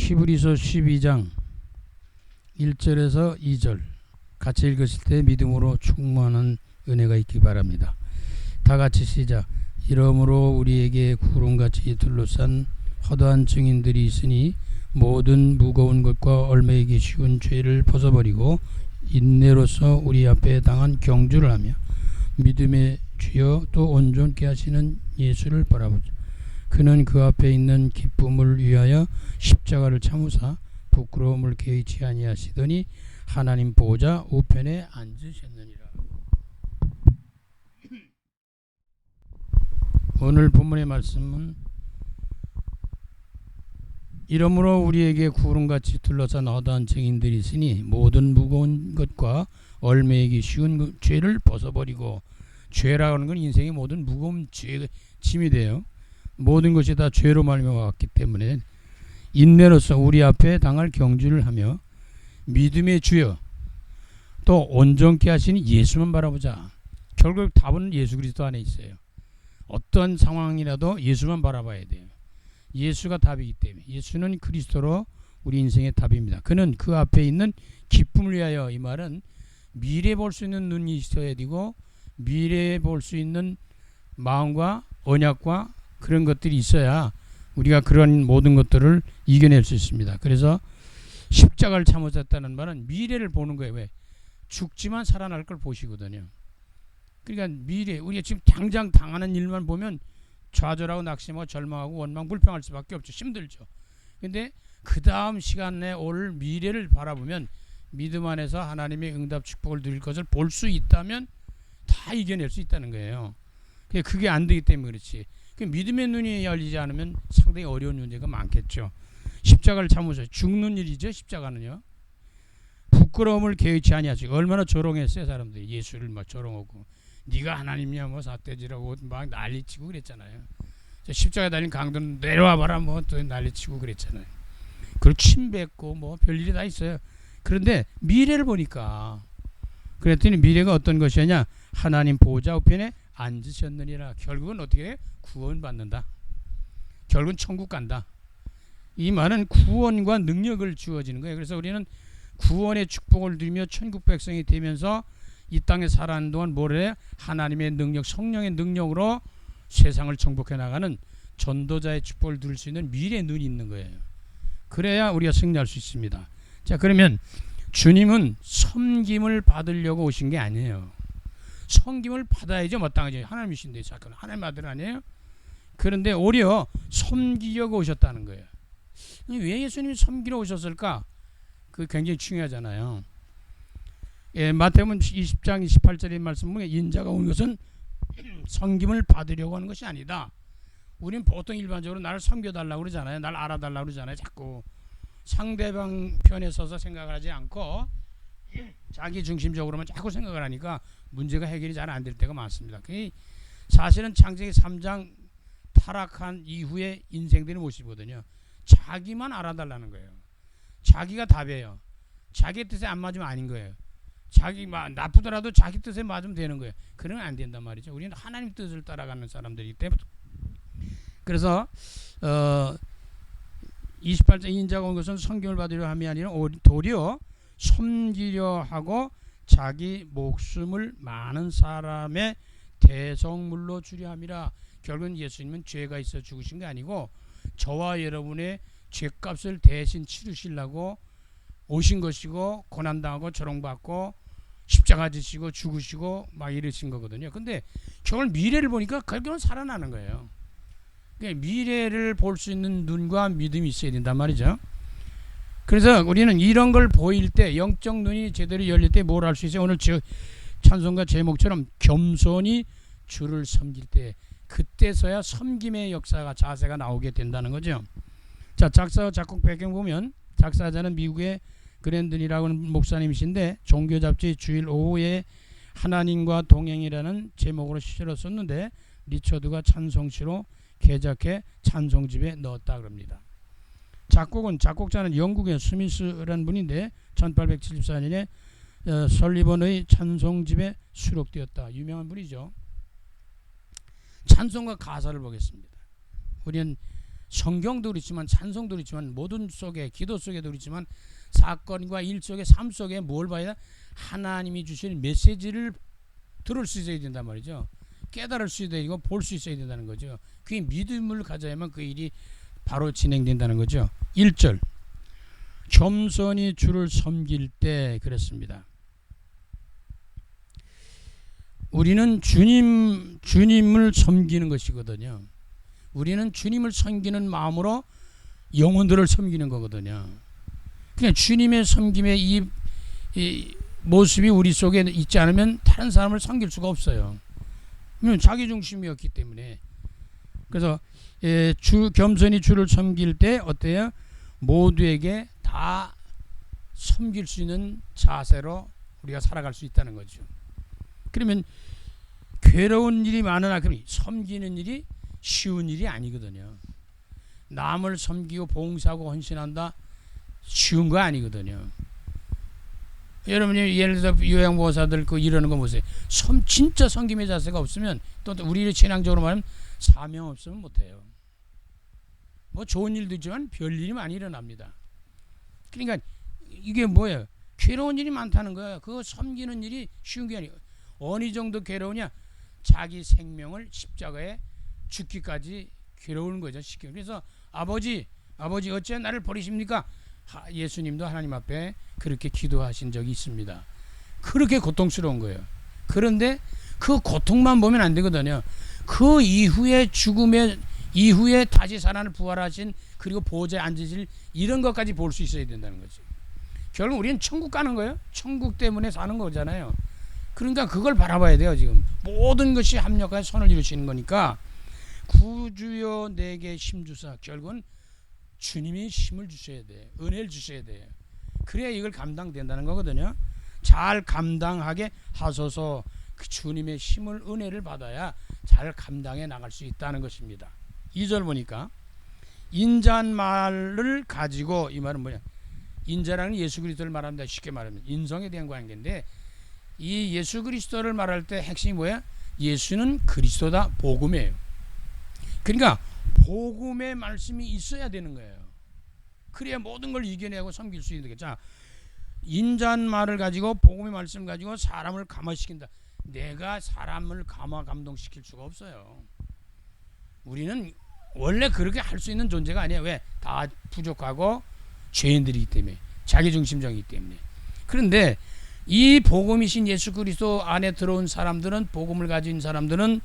히브리서 12장 1절에서 2절 같이 읽으실 때 믿음으로 충만한 은혜가 있기 바랍니다. 다 같이 시작. 이러므로 우리에게 구름같이 둘러싼 허다한 증인들이 있으니 모든 무거운 것과 얽매이기 쉬운 죄를 벗어버리고 인내로서 우리 앞에 당한 경주를 하며 믿음의 주여 또 온전케 하시는 예수를 바라보자. 그는 그 앞에 있는 기쁨을 위하여 십자가를 참으사 부끄러움을 개의치 아니하시더니 하나님 보좌 우편에 앉으셨느니라. 오늘 본문의 말씀은 이러므로 우리에게 구름같이 둘러싼 허다한 증인들이 있으니 모든 무거운 것과 얽매이기 쉬운 죄를 벗어버리고, 죄라는 건 인생의 모든 무거운 짐이 돼요. 모든 것이 다 죄로 말미암아 왔기 때문에 인내로서 우리 앞에 당할 경주를 하며 믿음의 주여 또 온전케 하시는 예수만 바라보자. 결국 답은 예수 그리스도 안에 있어요. 어떤 상황이라도 예수만 바라봐야 돼요. 예수가 답이기 때문에. 예수는 그리스도로 우리 인생의 답입니다. 그는 그 앞에 있는 기쁨을 위하여, 이 말은 미래 볼 수 있는 눈이 있어야 되고 미래 볼 수 있는 마음과 언약과 그런 것들이 있어야 우리가 그런 모든 것들을 이겨낼 수 있습니다. 그래서 십자가를 참으셨다는 말은 미래를 보는 거예요. 왜? 죽지만 살아날 걸 보시거든요. 그러니까 미래, 우리가 지금 당장 당하는 일만 보면 좌절하고 낙심하고 절망하고 원망 불평할 수밖에 없죠. 힘들죠. 근데 그 다음 시간에 올 미래를 바라보면 믿음 안에서 하나님의 응답 축복을 누릴 것을 볼 수 있다면 다 이겨낼 수 있다는 거예요. 그게 안 되기 때문에 그렇지. 믿음의 눈이 열리지 않으면 상당히 어려운 문제가 많겠죠. 십자가를 참으셔. 죽는 일이죠. 십자가는요. 부끄러움을 개의치 아니하시고, 얼마나 조롱했어요 사람들이. 예수를 막 조롱하고 네가 하나님이야 뭐 삿대질하고 막 난리치고 그랬잖아요. 십자가에 달린 강도는 내려와봐라 뭐 또 난리치고 그랬잖아요. 그리고 침뱉고 뭐 별일이 다 있어요. 그런데 미래를 보니까, 그랬더니 미래가 어떤 것이냐, 하나님 보좌 우편에 앉으셨느니라. 결국은 어떻게 해? 구원받는다. 결국은 천국 간다. 이 말은 구원과 능력을 주어지는 거예요. 그래서 우리는 구원의 축복을 누리며 천국 백성이 되면서 이 땅에 살아가는 동안 뭐래? 하나님의 능력, 성령의 능력으로 세상을 정복해 나가는 전도자의 축복을 누릴 수 있는 미래의 눈이 있는 거예요. 그래야 우리가 승리할 수 있습니다. 자, 그러면 주님은 섬김을 받으려고 오신 게 아니에요. 섬김을 받아야죠. 마땅하죠. 하나님이신데 잠깐 하나님 아들 아니에요? 그런데 오히려 섬기려고 오셨다는 거예요. 왜 예수님이 섬기러 오셨을까? 그게 굉장히 중요하잖아요. 예, 마태복음 20장 28절의 말씀 보면 인자가 온 것은 섬김을 받으려고 하는 것이 아니다. 우리는 보통 일반적으로 나를 섬겨달라고 그러잖아요. 나를 알아달라고 그러잖아요. 자꾸 상대방 편에 서서 생각을 하지 않고 자기 중심적으로만 자꾸 생각을 하니까 문제가 해결이 잘 안 될 때가 많습니다. 사실은 창세기 3장 타락한 이후의 인생들의 모습이거든요. 자기만 알아달라는 거예요. 자기가 답이에요. 자기 뜻에 안 맞으면 아닌 거예요. 자기 나쁘더라도 자기 뜻에 맞으면 되는 거예요. 그러면 안 된단 말이죠. 우리는 하나님 뜻을 따라가는 사람들이기 때문에. 그래서 28절 인자가 온 것은 섬김을 받으려 함이 아니라 도리어 섬기려 하고 자기 목숨을 많은 사람의 대성물로 주려 함이라. 결국은 예수님은 죄가 있어 죽으신 게 아니고 저와 여러분의 죄값을 대신 치르시려고 오신 것이고, 고난당하고 조롱받고 십자가 지시고 죽으시고 막 이러신 거거든요. 근데 저걸 미래를 보니까 결국은 살아나는 거예요. 그러니까 미래를 볼 수 있는 눈과 믿음이 있어야 된단 말이죠. 그래서 우리는 이런 걸 보일 때, 영적 눈이 제대로 열릴 때 뭘 할 수 있어요? 오늘 찬송가 제목처럼 겸손히 주를 섬길 때, 그때서야 섬김의 역사가, 자세가 나오게 된다는 거죠. 자, 작사 작곡 배경 보면 작사자는 미국의 그랜든이라고 하는 목사님이신데 종교 잡지 주일 오후에 하나님과 동행이라는 제목으로 시를 썼는데 리처드가 찬송시로 개작해 찬송집에 넣었다 그럽니다. 작곡자는 영국의 스미스라는 분인데 1874년에 설리번의 찬송집에 수록되었다. 유명한 분이죠. 찬송가 가사를 보겠습니다. 우리는 성경도 그렇지만 찬송도 그렇지만 모든 속에 기도 속에도 그렇지만 사건과 일 속에 삶 속에 뭘 봐야 하나님이 주신 메시지를 들을 수 있어야 된단 말이죠. 깨달을 수 있어야 되고 볼 수 있어야 된다는 거죠. 그게 믿음을 가져야만 그 일이 바로 진행된다는 거죠. 1절 겸손히 주를 섬길 때 그랬습니다. 우리는 주님을 섬기는 것이거든요. 우리는 주님을 섬기는 마음으로 영혼들을 섬기는 거거든요. 그냥 주님의 섬김의 이 모습이 우리 속에 있지 않으면 다른 사람을 섬길 수가 없어요. 자기 중심이었기 때문에. 그래서 겸손히 주를 섬길 때 어때요? 모두에게 다 섬길 수 있는 자세로 우리가 살아갈 수 있다는 거죠. 그러면 괴로운 일이 많으나 그럼 섬기는 일이 쉬운 일이 아니거든요. 남을 섬기고 봉사하고 헌신한다 쉬운 거 아니거든요. 여러분이 예를 들어서 요양보호사들 그 이러는 거 보세요. 진짜 섬김의 자세가 없으면 또 우리 신앙적으로 말하면 사명 없으면 못해요. 뭐 좋은 일도 있지만 별일이 많이 일어납니다. 그러니까 이게 뭐예요? 괴로운 일이 많다는 거예요. 그거 섬기는 일이 쉬운 게 아니에요. 어느 정도 괴로우냐? 자기 생명을 십자가에 죽기까지 괴로운 거죠. 그래서 아버지 어째 나를 버리십니까? 예수님도 하나님 앞에 그렇게 기도하신 적이 있습니다. 그렇게 고통스러운 거예요. 그런데 그 고통만 보면 안 되거든요. 그 이후에 죽음의 이후에 다시 살아나 부활하신 그리고 보좌에 앉으실 이런 것까지 볼 수 있어야 된다는 거죠. 결국 우리는 천국 가는 거예요. 천국 때문에 사는 거잖아요. 그러니까 그걸 바라봐야 돼요. 지금 모든 것이 합력하여 선을 이루시는 거니까 구주여 내게 힘주사. 결국은 주님이 힘을 주셔야 돼. 은혜를 주셔야 돼요. 그래야 이걸 감당된다는 거거든요. 잘 감당하게 하소서. 그 주님의 힘을 은혜를 받아야 잘 감당해 나갈 수 있다는 것입니다. 2절 보니까 인자한 말을 가지고, 이 말은 뭐냐? 인자라는 예수 그리스도를 말합니다. 쉽게 말하면 인성에 대한 관계인데, 이 예수 그리스도를 말할 때 핵심이 뭐야? 예수는 그리스도다. 복음이에요. 그러니까 복음의 말씀이 있어야 되는 거예요. 그래야 모든 걸 이겨내고 섬길 수 있는 거죠. 자, 인자한 말을 가지고 복음의 말씀을 가지고 사람을 감화시킨다. 내가 사람을 감동시킬 수가 없어요. 우리는 원래 그렇게 할 수 있는 존재가 아니에요. 왜? 다 부족하고 죄인들이기 때문에, 자기중심적이기 때문에. 그런데 이 복음이신 예수 그리스도 안에 들어온 사람들은, 복음을 가진 사람들은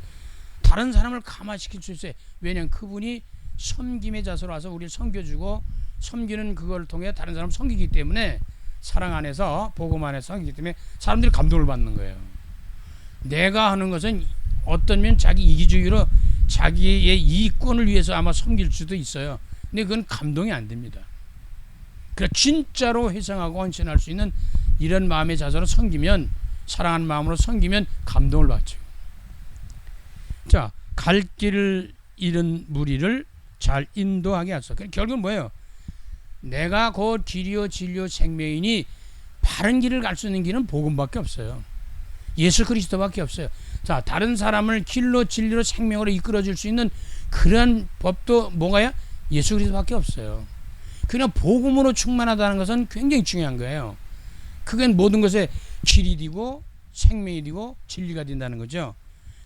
다른 사람을 감화시킬 수 있어요. 왜냐하면 그분이 섬김의 자세로 와서 우리를 섬겨주고, 섬기는 그걸 통해 다른 사람을 섬기기 때문에, 사랑 안에서 복음 안에서 섬기기 때문에 사람들이 감동을 받는 거예요. 내가 하는 것은 어떤 면 자기 이기주의로 자기의 이익권을 위해서 아마 섬길 수도 있어요. 근데 그건 감동이 안 됩니다. 그러니까 진짜로 회상하고 헌신할 수 있는 이런 마음의 자세로 섬기면, 사랑하는 마음으로 섬기면 감동을 받죠. 자, 갈 길을 잃은 무리를 잘 인도하게 하소서. 결국은 뭐예요? 내가 곧 길이요 진리요 생명이니 바른 길을 갈 수 있는 길은 복음밖에 없어요. 예수 그리스도밖에 없어요. 자, 다른 사람을 길로 진리로 생명으로 이끌어줄 수 있는 그런 법도 뭐가요? 예수 그리스도밖에 없어요. 그냥 복음으로 충만하다는 것은 굉장히 중요한 거예요. 그건 모든 것에 길이 되고 생명이 되고 진리가 된다는 거죠.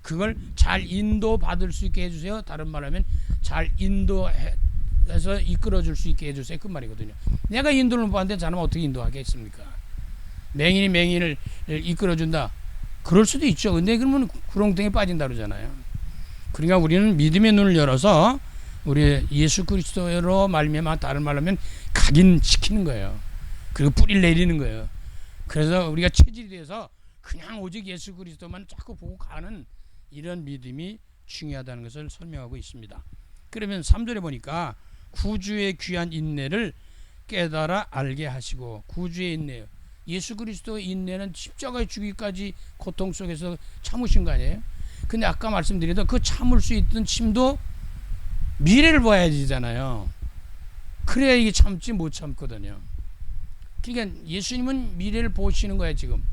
그걸 잘 인도받을 수 있게 해주세요. 다른 말로 하면 잘 인도해서 이끌어줄 수 있게 해주세요. 그 말이거든요. 내가 인도를 못 받는데 사람은 어떻게 인도하겠습니까? 맹인이 맹인을 이끌어준다. 그럴 수도 있죠. 근데 그러면 구렁텅이에 빠진다 그러잖아요. 그러니까 우리는 믿음의 눈을 열어서 우리 예수 그리스도로 말미암아, 다른 말로 하면 각인시키는 거예요. 그리고 뿌리를 내리는 거예요. 그래서 우리가 체질이 돼서 그냥 오직 예수 그리스도만 자꾸 보고 가는 이런 믿음이 중요하다는 것을 설명하고 있습니다. 그러면 3절에 보니까 구주의 귀한 인내를 깨달아 알게 하시고, 구주의 인내요. 예수 그리스도의 인내는 십자가에 죽기까지 고통 속에서 참으신 거 아니에요? 근데 아까 말씀드린 그 참을 수 있던 침도 미래를 봐야 되잖아요. 그래야 이게 참지 못 참거든요. 그러니까 예수님은 미래를 보시는 거예요, 지금.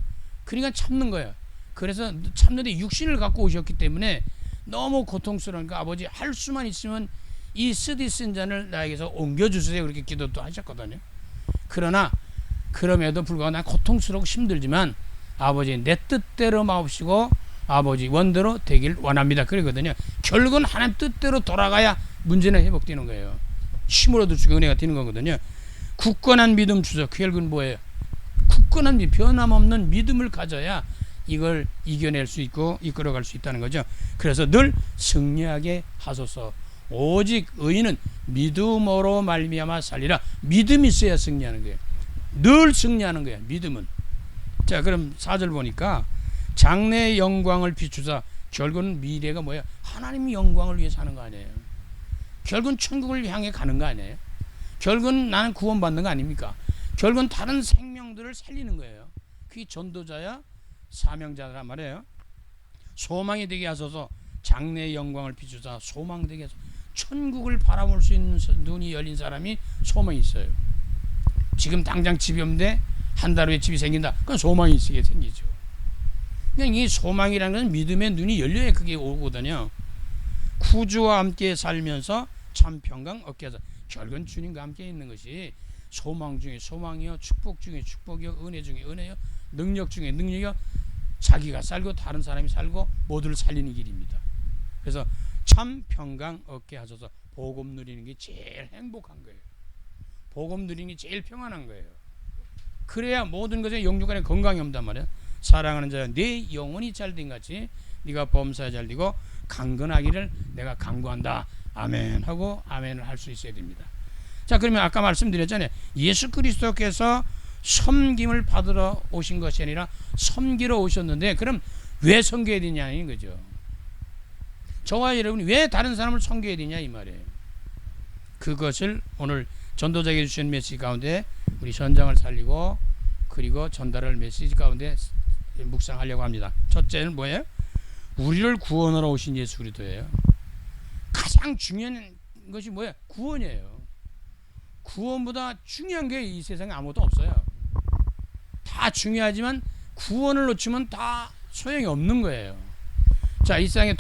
그러니까 참는 거예요. 그래서 참는데 육신을 갖고 오셨기 때문에 너무 고통스러우니까 아버지 할 수만 있으면 이 쓰디 쓴 잔을 나에게서 옮겨주세요. 그렇게 기도도 하셨거든요. 그러나 그럼에도 불구하고 난 고통스럽고 힘들지만 아버지 내 뜻대로 마옵시고 아버지 원대로 되길 원합니다. 그러거든요. 결국은 하나님 뜻대로 돌아가야 문제는 회복되는 거예요. 힘으로 주시고 은혜가 되는 거거든요. 굳건한 믿음 주소. 그 결국은 뭐예요? 굳건한 변함없는 믿음을 가져야 이걸 이겨낼 수 있고 이끌어갈 수 있다는 거죠. 그래서 늘 승리하게 하소서. 오직 의인은 믿음으로 말미암아 살리라. 믿음이 있어야 승리하는 거예요. 늘 승리하는 거예요. 믿음은. 자, 그럼 4절 보니까 장래의 영광을 비추사. 결국은 미래가 뭐예요? 하나님의 영광을 위해 사는 거 아니에요? 결국은 천국을 향해 가는 거 아니에요? 결국은 나는 구원받는 거 아닙니까? 결국은 다른 생명들을 살리는 거예요. 그게 전도자야 사명자란 말이에요. 소망이 되게 하소서. 장래의 영광을 비추사. 소망 되게 하소서. 천국을 바라볼 수 있는 눈이 열린 사람이 소망이 있어요. 지금 당장 집이 없는데 한 달 후에 집이 생긴다. 그건 소망이 있게 생기죠. 그냥 이 소망이라는 건 믿음의 눈이 열려야 그게 오거든요. 구주와 함께 살면서 참 평강 얻게 하자. 결국은 주님과 함께 있는 것이 소망 중에 소망이요, 축복 중에 축복이요, 은혜 중에 은혜요, 능력 중에 능력이요. 자기가 살고 다른 사람이 살고 모두를 살리는 길입니다. 그래서 참 평강 얻게 하셔서 복음 누리는 게 제일 행복한 거예요. 복음 누리는 게 제일 평안한 거예요. 그래야 모든 것에 영육간에 건강이 온단 말이야. 사랑하는 자야 내 영혼이 잘된 같이 네가 범사에 잘되고 강건하기를 내가 강구한다. 아멘 하고 아멘을 할 수 있어야 됩니다. 자, 그러면 아까 말씀드렸잖아요. 예수 그리스도께서 섬김을 받으러 오신 것이 아니라 섬기러 오셨는데 그럼 왜 섬겨야 되냐는 거죠. 저와 여러분이 왜 다른 사람을 섬겨야 되냐 이 말이에요. 그것을 오늘 전도자에게 주신 메시지 가운데 우리 현장을 살리고 그리고 전달할 메시지 가운데 묵상하려고 합니다. 첫째는 뭐예요? 우리를 구원하러 오신 예수 그리스도예요. 가장 중요한 것이 뭐예요? 구원이에요. 구원보다 중요한 게 이 세상에 아무것도 없어요. 다 중요하지만 구원을 놓치면 다 소용이 없는 거예요. 자, 이 세상에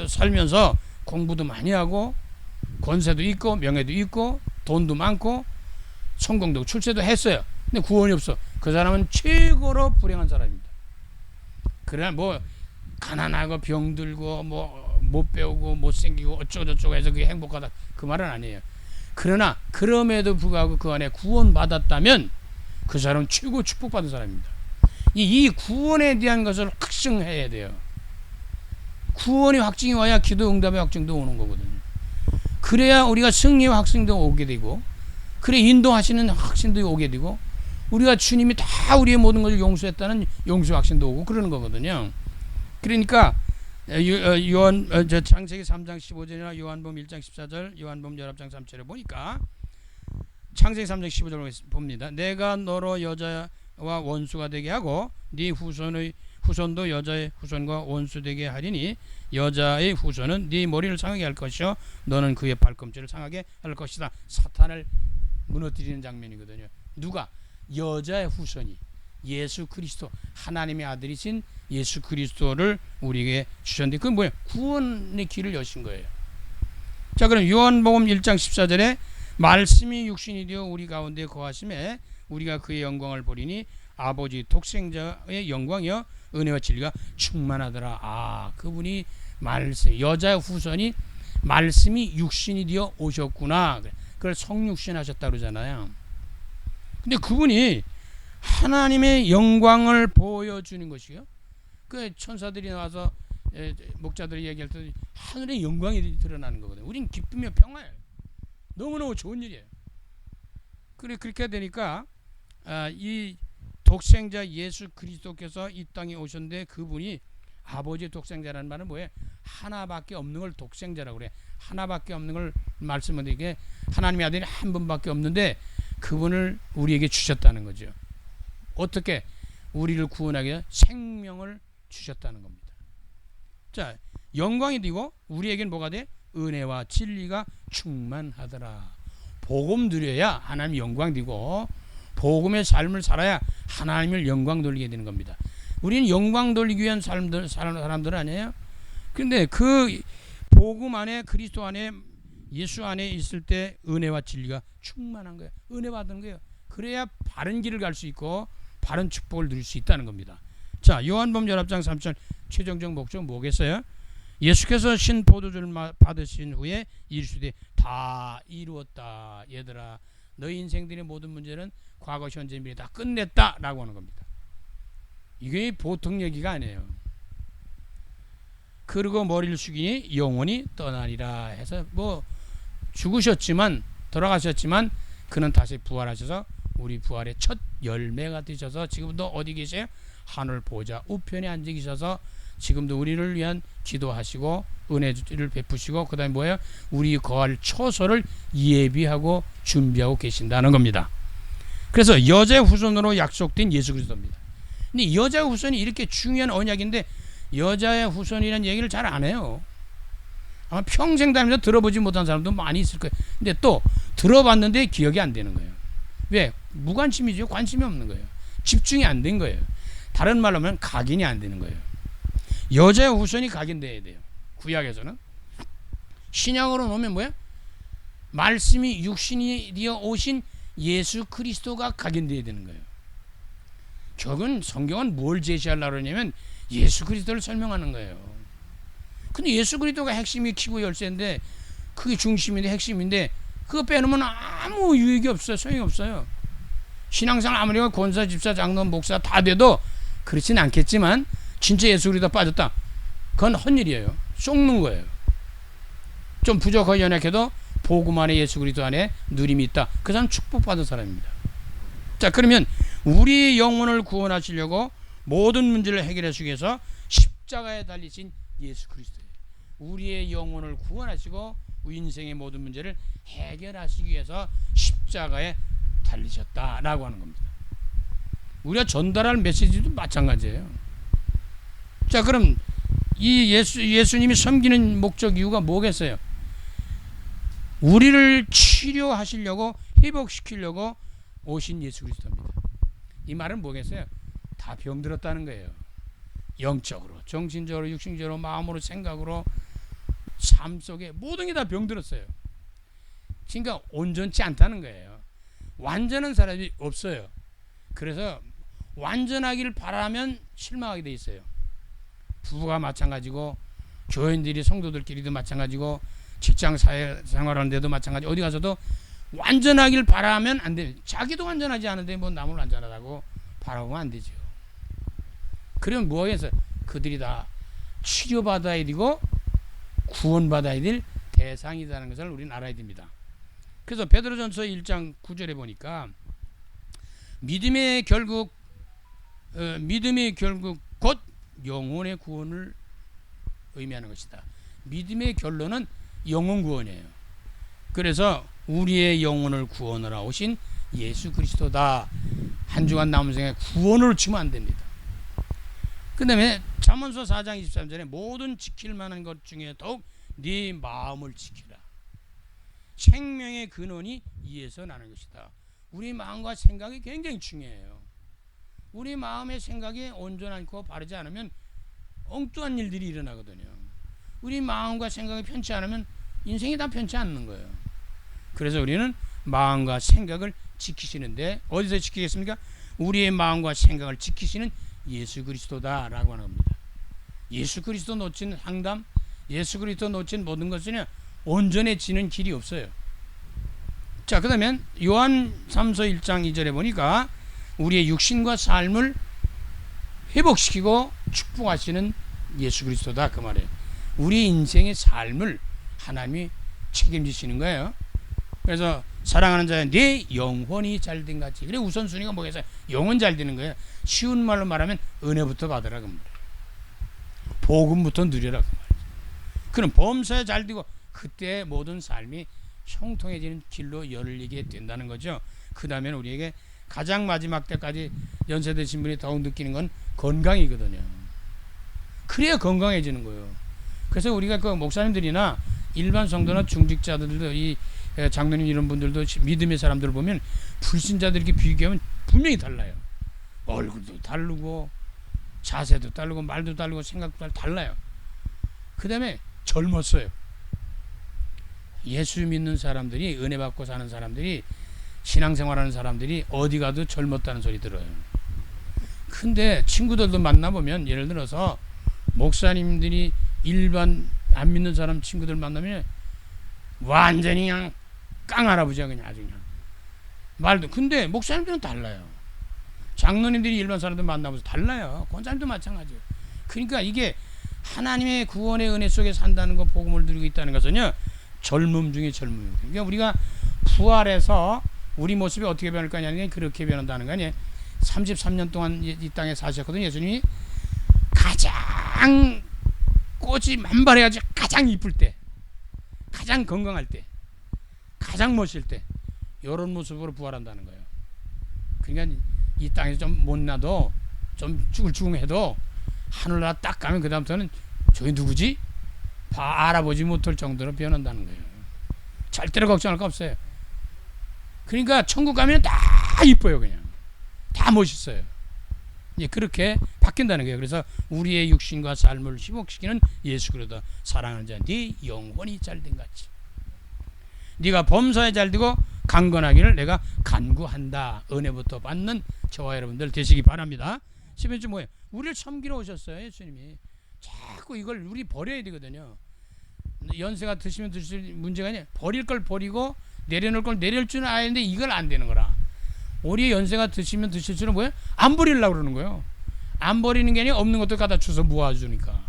살면서 공부도 많이 하고 권세도 있고 명예도 있고 돈도 많고 성공도 출세도 했어요. 근데 구원이 없어. 그 사람은 최고로 불행한 사람입니다. 그러나 뭐 가난하고 병들고 뭐 못 배우고 못생기고 어쩌고저쩌고 해서 그게 행복하다 그 말은 아니에요. 그러나 그럼에도 불구하고 그 안에 구원받았다면 그 사람은 최고 축복받은 사람입니다. 이 구원에 대한 것을 확증해야 돼요. 구원이 확증이 와야 기도 응답의 확증도 오는 거거든요. 그래야 우리가 승리의 확증도 오게 되고 그래 인도하시는 확신도 오게 되고 우리가 주님이 다 우리의 모든 것을 용서했다는 용서 확신도 오고 그러는 거거든요. 그러니까 창세기 3장 15절이나 요한복음 1장 14절 요한복음 19장 3절에 보니까 창세기 3장 15절을 봅니다. 내가 너로 여자와 원수가 되게 하고 네 후손도 여자의 후손과 원수 되게 하리니 여자의 후손은 네 머리를 상하게 할 것이요 너는 그의 발꿈치를 상하게 할 것이다. 사탄을 무너뜨리는 장면이거든요. 누가? 여자의 후손이 예수 그리스도 하나님의 아들이신 예수 그리스도를 우리에게 주셨는데 그건 뭐예요? 구원의 길을 여신 거예요. 자, 그럼 요한복음 1장 14절에 말씀이 육신이 되어 우리 가운데 거하심에 우리가 그의 영광을 보리니 아버지 독생자의 영광이여 은혜와 진리가 충만하더라. 아, 그분이 말씀 여자의 후손이 말씀이 육신이 되어 오셨구나. 그걸 성육신 하셨다 그러잖아요. 근데 그분이 하나님의 영광을 보여주는 것이요. 그 천사들이 나와서 목자들이 얘기할 때 하늘의 영광이 드러나는 거거든요. 우린 기쁨이며 평화예요. 너무너무 좋은 일이에요. 그래 그렇게 되니까 이 독생자 예수 그리스도께서 이 땅에 오셨는데 그분이 아버지의 독생자라는 말은 뭐예요? 하나밖에 없는 걸 독생자라고 그래. 하나밖에 없는 걸 말씀하는데 이게 하나님의 아들이 한 분밖에 없는데 그분을 우리에게 주셨다는 거죠. 어떻게? 우리를 구원하기 위해 생명을 주셨다는 겁니다. 자, 영광이 되고 우리에게는 뭐가 돼? 은혜와 진리가 충만하더라. 복음 누려야 하나님 영광 되고 복음의 삶을 살아야 하나님을 영광 돌리게 되는 겁니다. 우리는 영광 돌리기 위한 사람들 아니에요? 근데 그 복음 안에 그리스도 안에 예수 안에 있을 때 은혜와 진리가 충만한 거예요. 은혜 받는 거예요. 그래야 바른 길을 갈 수 있고 바른 축복을 누릴 수 있다는 겁니다. 자, 요한복음 11장 3절 최종적 목적은 뭐겠어요? 예수께서 신 포도주를 받으신 후에 이르시되 다 이루었다. 얘들아, 너희 인생들의 모든 문제는 과거, 현재, 미래 다 끝냈다 라고 하는 겁니다. 이게 보통 얘기가 아니에요. 그리고 머리를 숙이니 영원히 떠나리라 해서 뭐 죽으셨지만 돌아가셨지만 그는 다시 부활하셔서 우리 부활의 첫 열매가 되셔서 지금도 어디 계세요? 하늘 보좌 우편에 앉아 계셔서 지금도 우리를 위한 기도하시고 은혜를 베푸시고 그 다음에 뭐예요? 우리 거할 처소를 예비하고 준비하고 계신다는 겁니다. 그래서 여자 후손으로 약속된 예수 그리스도입니다. 근데 여자 후손이 이렇게 중요한 언약인데 여자의 후손이라는 얘기를 잘 안 해요. 아마 평생 다니면서 들어보지 못한 사람도 많이 있을 거예요. 근데 또 들어봤는데 기억이 안 되는 거예요. 왜? 무관심이죠. 관심이 없는 거예요. 집중이 안 된 거예요. 다른 말로 하면 각인이 안 되는 거예요. 여자의 후손이 각인돼야 돼요. 구약에서는. 신약으로 놓으면 뭐야? 말씀이 육신이 되어 오신 예수 그리스도가 각인돼야 되는 거예요. 결국은 성경은 뭘 제시하려고 하냐면 예수 그리스도를 설명하는 거예요. 근데 예수 그리스도가 핵심이 키고 열쇠인데 그게 중심인데 핵심인데 그거 빼놓으면 아무 유익이 없어요. 소용이 없어요. 신앙생활 아무리 권사, 집사, 장로님, 목사 다 돼도 그렇진 않겠지만 진짜 예수 그리스도 빠졌다. 그건 헛일이에요. 속는 거예요. 좀 부족하고 연약해도 복음 안에 예수 그리스도 안에 누림이 있다. 그 사람 축복받은 사람입니다. 자, 그러면 우리 영혼을 구원하시려고 모든 문제를 해결해 주기 위해서 십자가에 달리신 예수 그리스도예요. 우리의 영혼을 구원하시고 인생의 모든 문제를 해결하시기 위해서 십자가에 달리셨다라고 하는 겁니다. 우리가 전달할 메시지도 마찬가지예요. 자, 그럼 이 예수님이 섬기는 목적 이유가 뭐겠어요? 우리를 치료하시려고 회복시키려고 오신 예수 그리스도입니다. 이 말은 뭐겠어요? 다 병들었다는 거예요. 영적으로, 정신적으로, 육신적으로, 마음으로, 생각으로, 삶 속에 모든 게 다 병들었어요. 그러니까 온전치 않다는 거예요. 완전한 사람이 없어요. 그래서 완전하기를 바라면 실망하게 돼 있어요. 부부가 마찬가지고 교인들이 성도들끼리도 마찬가지고 직장 사회 생활하는데도 마찬가지. 어디 가서도 완전하길 바라면 안 돼. 자기도 완전하지 않은데 뭐 남을 완전하다고 바라보면 안 되죠. 그러면 뭐하겠어요? 그들이 다 치료받아야 되고 구원받아야 될 대상이라는 것을 우리는 알아야 됩니다. 그래서 베드로전서 1장 9절에 보니까 믿음의 결국 곧 영혼의 구원을 의미하는 것이다. 믿음의 결론은 영혼 구원이에요. 그래서 우리의 영혼을 구원하러 오신 예수 그리스도다. 한 주간 남은 생에 구원을 주면 안 됩니다. 그 다음에 잠언서 4장 23절에 모든 지킬 만한 것 중에 더욱 네 마음을 지키라. 생명의 근원이 이에서 나는 것이다. 우리 마음과 생각이 굉장히 중요해요. 우리 마음의 생각이 온전하고 바르지 않으면 엉뚱한 일들이 일어나거든요. 우리 마음과 생각이 편치 않으면 인생이 다 편치 않는 거예요. 그래서 우리는 마음과 생각을 지키시는데 어디서 지키겠습니까? 우리의 마음과 생각을 지키시는 예수 그리스도다라고 하는 겁니다. 예수 그리스도 놓친 상담, 예수 그리스도 놓친 모든 것은 온전해지는 길이 없어요. 자, 그 다음에 요한 3서 1장 2절에 보니까 우리의 육신과 삶을 회복시키고 축복하시는 예수 그리스도다 그 말이에요. 우리 인생의 삶을 하나님이 책임지시는 거예요. 그래서 사랑하는 자야 내 영혼이 잘된 같이. 그래 우선순위가 뭐겠어요? 영혼 잘 되는 거예요. 쉬운 말로 말하면 은혜부터 받으라 그 말이에요. 복음부터 누려라 그 말이에요. 그럼 범사에 잘 되고 그때 모든 삶이 형통해지는 길로 열리게 된다는 거죠. 그 다음에 우리에게 가장 마지막 때까지 연세 드신 분이 더욱 느끼는 건 건강이거든요. 그래야 건강해지는 거예요. 그래서 우리가 그 목사님들이나 일반 성도나 중직자들도 이 장로님 이런 분들도 믿음의 사람들을 보면 불신자들 이렇게 비교하면 분명히 달라요. 얼굴도 다르고 자세도 다르고 말도 다르고 생각도 달라요. 그 다음에 젊었어요. 예수 믿는 사람들이, 은혜 받고 사는 사람들이, 신앙생활하는 사람들이 어디 가도 젊었다는 소리 들어요. 근데 친구들도 만나보면, 예를 들어서 목사님들이 일반 안 믿는 사람 친구들 만나면 완전히 그냥 깡할아버지야, 그냥 아주 그냥 말도. 근데 목사님들은 달라요. 장로님들이 일반 사람들 만나보면서 달라요. 권사님도 마찬가지예요. 그러니까 이게 하나님의 구원의 은혜 속에 산다는 거, 복음을 누리고 있다는 것은요, 젊음 중에 젊음. 그러니까 우리가 부활해서 우리 모습이 어떻게 변할 거냐는 게 그렇게 변한다는 거 아니에요. 33년 동안 이 땅에 사셨거든요. 예수님이 가장 꽃이 만발해가지고 가장 이쁠 때, 가장 건강할 때, 가장 멋질 때, 이런 모습으로 부활한다는 거예요. 그러니까 이 땅에서 좀 못나도, 좀 쭈글쭈글해도 하늘나라 딱 가면 그 다음부터는 저기 누구지? 알아보지 못할 정도로 변한다는 거예요. 절대로 걱정할 거 없어요. 그러니까 천국 가면 다 이뻐요. 그냥 다 멋있어요. 이제 그렇게 바뀐다는 거예요. 그래서 우리의 육신과 삶을 희복시키는 예수 그리스도 사랑하는 자, 네 영혼이 잘된 같이 네가 범사에 잘되고 강건하기를 내가 간구한다. 은혜부터 받는 저와 여러분들 되시기 바랍니다. 11주 뭐예요? 우리를 섬기러 오셨어요. 예수님이. 자꾸 이걸 우리 버려야 되거든요. 연세가 드시면 드실 문제가 아니에요. 버릴 걸 버리고 내려놓을 걸 내릴 줄은 아는데 이걸 안 되는 거라. 우리 연세가 드시면 드실 줄은 뭐예요? 안 버리려고 그러는 거예요. 안 버리는 게 아니라 없는 것도 갖다 주워 모아주니까.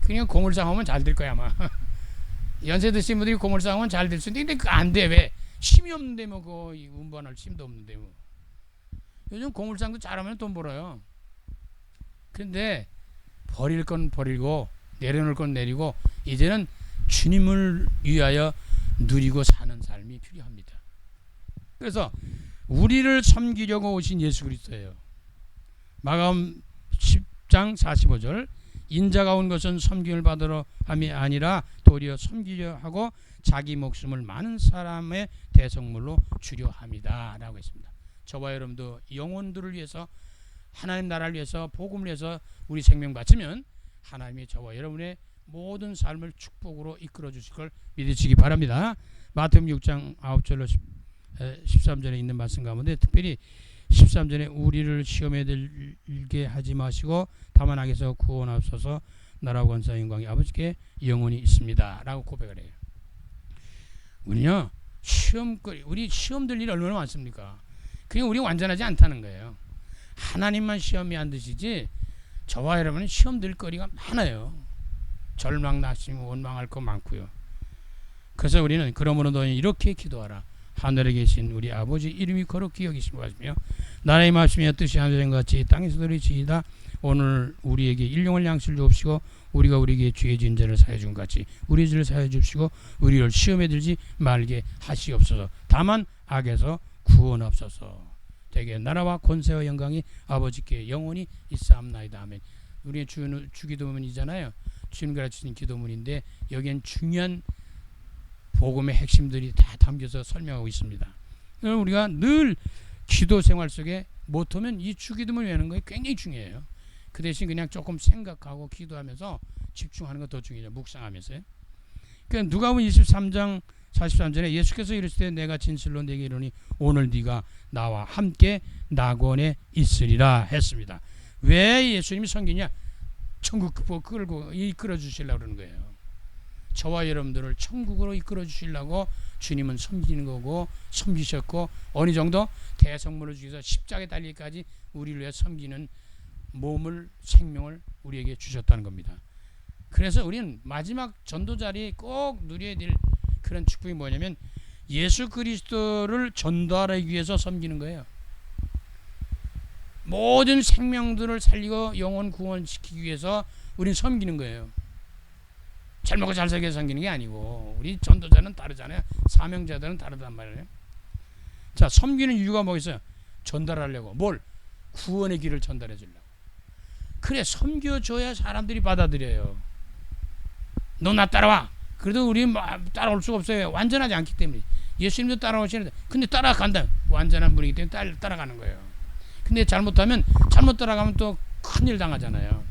그냥 공을 쌓으면 잘 될 거야 아마. 연세 드신 분들이 공을 쌓으면 잘 될 수 있는데 그거 안 돼. 왜? 힘이 없는데 뭐 그거 운반할 힘도 없는데 뭐. 요즘 공을 쌓고 잘하면 돈 벌어요. 근데 버릴 건 버리고 내려놓을 건 내리고 이제는 주님을 위하여 누리고 사는 삶이 필요합니다. 그래서 우리를 섬기려고 오신 예수 그리스도예요. 마가음 10장 45절 인자가 온 것은 섬김을 받으러 함이 아니라 도리어 섬기려 하고 자기 목숨을 많은 사람의 대성물로 주려 함이다 라고 했습니다. 저와 여러분도 영혼들을 위해서, 하나님 나라를 위해서, 복음을 위해서 우리 생명 바치면 하나님이 저와 여러분의 모든 삶을 축복으로 이끌어 주실 걸 믿으시기 바랍니다. 마태복음 6장 9절로 13절에 있는 말씀 가운데 특별히 13절에 우리를 시험에 들게 하지 마시고 다만 악에서 구원하옵소서 나라 권세 영광이 아버지께 영원히 있습니다 라고 고백을 해요. 우리요 시험거리, 우리 시험 들 일이 얼마나 많습니까? 그냥 우리 완전하지 않다는 거예요. 하나님만 시험이 안 드시지 저와 여러분은 시험 들 거리가 많아요. 절망, 낙심, 원망할 거 많고요. 그래서 우리는 그러므로 너희 이렇게 기도하라. 하늘에 계신 우리 아버지 이름이 거룩히 여기심을 하시며 나라의 말씀이여 뜻이 하늘과 같이 땅에서도 이루어지이다. 오늘 우리에게 일용할 양식을 주옵시고 우리가 우리에게 죄 지은 자를 사하여 준 같이 우리 죄를 사하여 주옵시고 우리를 시험에 들지 말게 하시옵소서. 다만 악에서 구원하옵소서. 대개 나라와 권세와 영광이 아버지께 영원히 있사옵나이다. 아멘. 우리의 주기도문이잖아요. 주님 가르치신 기도문인데 여기엔 중요한 복음의 핵심들이 다 담겨서 설명하고 있습니다. 우리가 늘 기도 생활 속에 못하면 이 주기도문 외우는 게 굉장히 중요해요. 그 대신 그냥 조금 생각하고 기도하면서 집중하는 것 더 중요해요. 묵상하면서요. 그러니까 누가복음 23장 43절에 예수께서 이르시되 내가 진실로 네게 이르노니 오늘 네가 나와 함께 낙원에 있으리라 했습니다. 왜 예수님이 섬기냐? 천국 끌고 이끌어 주시려고 그러는 거예요. 저와 여러분들을 천국으로 이끌어 주시려고 주님은 섬기는 거고 섬기셨고 어느 정도 대성물을 주셔서 십자가에 달리기까지 우리를 위해 섬기는 몸을 생명을 우리에게 주셨다는 겁니다. 그래서 우리는 마지막 전도 자리에 꼭 누려야 될 그런 축복이 뭐냐면 예수 그리스도를 전도하기 위해서 섬기는 거예요. 모든 생명들을 살리고 영혼 구원시키기 위해서 우리는 섬기는 거예요. 잘 먹고 잘 살게 섬기는 게 아니고 우리 전도자는 다르잖아요. 사명자들은 다르단 말이에요. 자, 섬기는 이유가 뭐 있어요? 전달하려고. 뭘? 구원의 길을 전달해 주려고. 그래, 섬겨줘야 사람들이 받아들여요. 너 나 따라와. 그래도 우리 따라올 수가 없어요. 완전하지 않기 때문에. 예수님도 따라오시는데 근데 따라간다. 완전한 분이기 때문에 따라가는 거예요. 근데 잘못하면 잘못 따라가면 또 큰일 당하잖아요.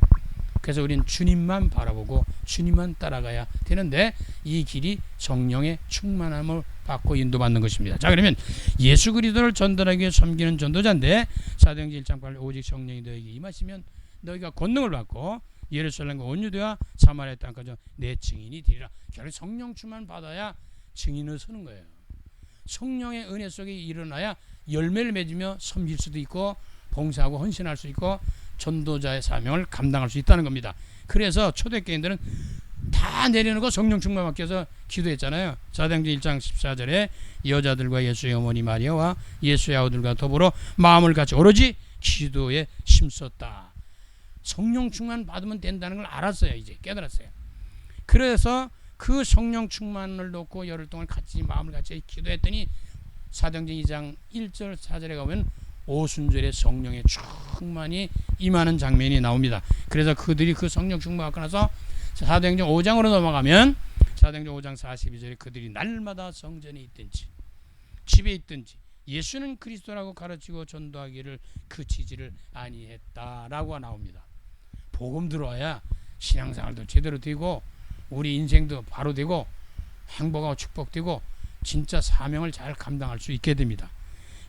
그래서 우리는 주님만 바라보고 주님만 따라가야 되는데 이 길이 성령의 충만함을 받고 인도받는 것입니다. 자, 그러면 예수 그리스도를 전달하기 위해 섬기는 전도자인데 사도행전 1장 8절 오직 성령이 너에게 임하시면 너희가 권능을 받고 예루살렘과 온 유대와 사마리아 땅까지 내 증인이 되리라. 결국 성령 충만 받아야 증인을 서는 거예요. 성령의 은혜 속에 일어나야 열매를 맺으며 섬길 수도 있고 봉사하고 헌신할 수 있고 전도자의 사명을 감당할 수 있다는 겁니다. 그래서 초대교인들은 다 내려놓고 성령 충만 받기 위해서 기도했잖아요. 사도행전 1장 14절에 여자들과 예수의 어머니 마리아와 예수의 아우들과 더불어 마음을 같이 오로지 기도에 힘썼다. 성령 충만 받으면 된다는 걸 알았어요. 이제 깨달았어요. 그래서 그 성령 충만을 놓고 열흘 동안 같이 마음을 같이 기도했더니 사도행전 2장 1절 4절에 가면 오순절에 성령의 충만이 임하는 장면이 나옵니다. 그래서 그들이 그 성령 충만 받고 나서 사도행전 5장으로 넘어가면 사도행전 5장 42절에 그들이 날마다 성전에 있든지 집에 있든지 예수는 그리스도라고 가르치고 전도하기를 그치지를 아니했다라고 나옵니다. 복음 들어와야 신앙생활도 제대로 되고 우리 인생도 바로 되고 행복하고 축복되고 진짜 사명을 잘 감당할 수 있게 됩니다.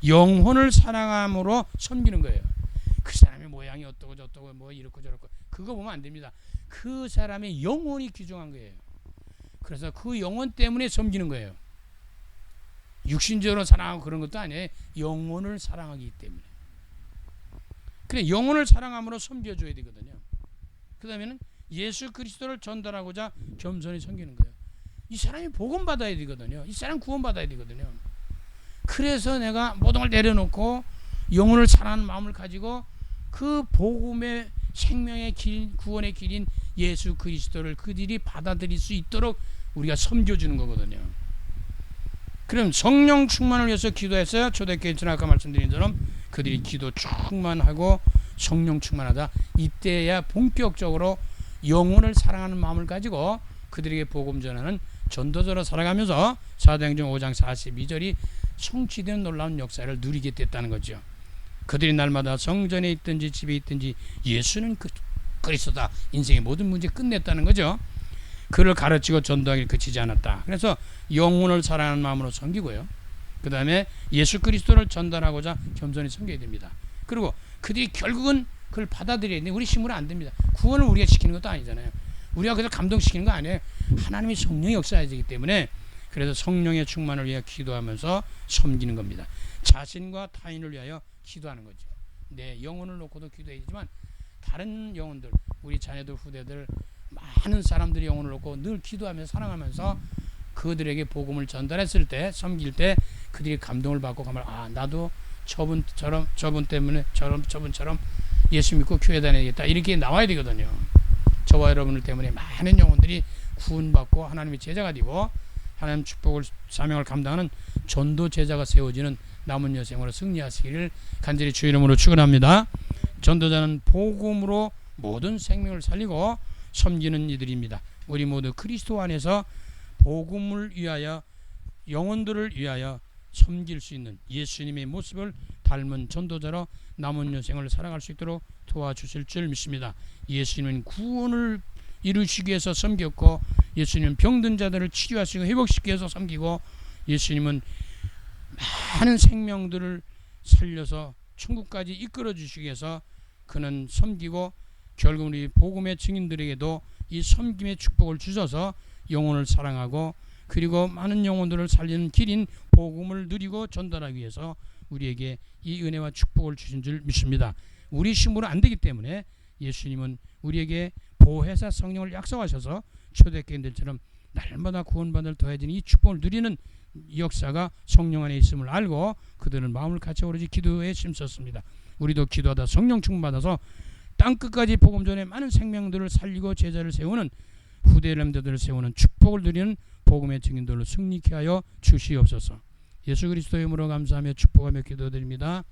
영혼을 사랑함으로 섬기는 거예요. 그 사람의 모양이 어떠고 저떠고 뭐 이렇고 저렇고 그거 보면 안 됩니다. 그 사람의 영혼이 귀중한 거예요. 그래서 그 영혼 때문에 섬기는 거예요. 육신적으로 사랑하고 그런 것도 아니에요. 영혼을 사랑하기 때문에. 그래 영혼을 사랑함으로 섬겨줘야 되거든요. 그 다음에는 예수 그리스도를 전달하고자 겸손히 섬기는 거예요. 이 사람이 복음 받아야 되거든요. 이 사람 구원 받아야 되거든요. 그래서 내가 모든 걸 내려놓고 영혼을 사랑하는 마음을 가지고 그 복음의 생명의 길, 구원의 길인 예수 그리스도를 그들이 받아들일 수 있도록 우리가 섬겨주는 거거든요. 그럼 성령 충만을 위해서 기도했어요. 초대교회처럼 아까 말씀드린 것처럼 그들이 기도 충만하고 성령 충만하다. 이때야 본격적으로 영혼을 사랑하는 마음을 가지고 그들에게 복음 전하는 전도자로 살아가면서 사도행전 5장 42절이 성취된 놀라운 역사를 누리게 됐다는 거죠. 그들이 날마다 성전에 있든지 집에 있든지 예수는 그리스도다. 인생의 모든 문제 끝냈다는 거죠. 그를 가르치고 전도하기를 그치지 않았다. 그래서 영혼을 사랑하는 마음으로 섬기고요. 그 다음에 예수 그리스도를 전달하고자 겸손히 섬겨야 됩니다. 그리고 그들이 결국은 그걸 받아들여야 되는데 우리 힘으로 안 됩니다. 구원을 우리가 시키는 것도 아니잖아요. 우리가 그래서 감동시키는 거 아니에요. 하나님의 성령이 역사해야 되기 때문에 그래서 성령의 충만을 위해 기도하면서 섬기는 겁니다. 자신과 타인을 위하여 기도하는 거죠. 내 영혼을 놓고도 기도해야지만 다른 영혼들, 우리 자녀들, 후대들, 많은 사람들이 영혼을 놓고 늘 기도하면서 사랑하면서 그들에게 복음을 전달했을 때, 섬길 때 그들이 감동을 받고 가면 아 나도 저분 때문에 저분처럼 예수 믿고 교회 다녀야겠다 이렇게 나와야 되거든요. 저와 여러분들 때문에 많은 영혼들이 구원받고 하나님의 제자가 되고 하나님 축복을 사명을 감당하는 전도 제자가 세워지는 남은 여생으로 승리하시기를 간절히 주의 이름으로 축원합니다. 전도자는 복음으로 모든 생명을 살리고 섬기는 이들입니다. 우리 모두 그리스도 안에서 복음을 위하여 영혼들을 위하여 섬길 수 있는 예수님의 모습을 닮은 전도자로 남은 여생을 살아갈 수 있도록 도와주실 줄 믿습니다. 예수님은 구원을 이루시기 위해서 섬겼고 예수님은 병든 자들을 치료하시고 회복시키기 위해서 섬기고 예수님은 많은 생명들을 살려서 천국까지 이끌어 주시기 위해서 그는 섬기고 결국 우리 복음의 증인들에게도 이 섬김의 축복을 주셔서 영혼을 사랑하고 그리고 많은 영혼들을 살리는 길인 복음을 누리고 전달하기 위해서 우리에게 이 은혜와 축복을 주신 줄 믿습니다. 우리 힘으로 안 되기 때문에 예수님은 우리에게 보혜사 성령을 약속하셔서 초대교인들처럼 날마다 구원받을 더해지는 이 축복을 누리는 역사가 성령 안에 있음을 알고 그들은 마음을 같이 오로지 기도에 힘썼습니다. 우리도 기도하다 성령 충만받아서 땅끝까지 복음 전에 많은 생명들을 살리고 제자를 세우는 후대 렘드들을 세우는 축복을 누리는 복음의 증인들로 승리케 하여 주시옵소서. 예수 그리스도의 이름으로 감사하며 축복하며 기도드립니다.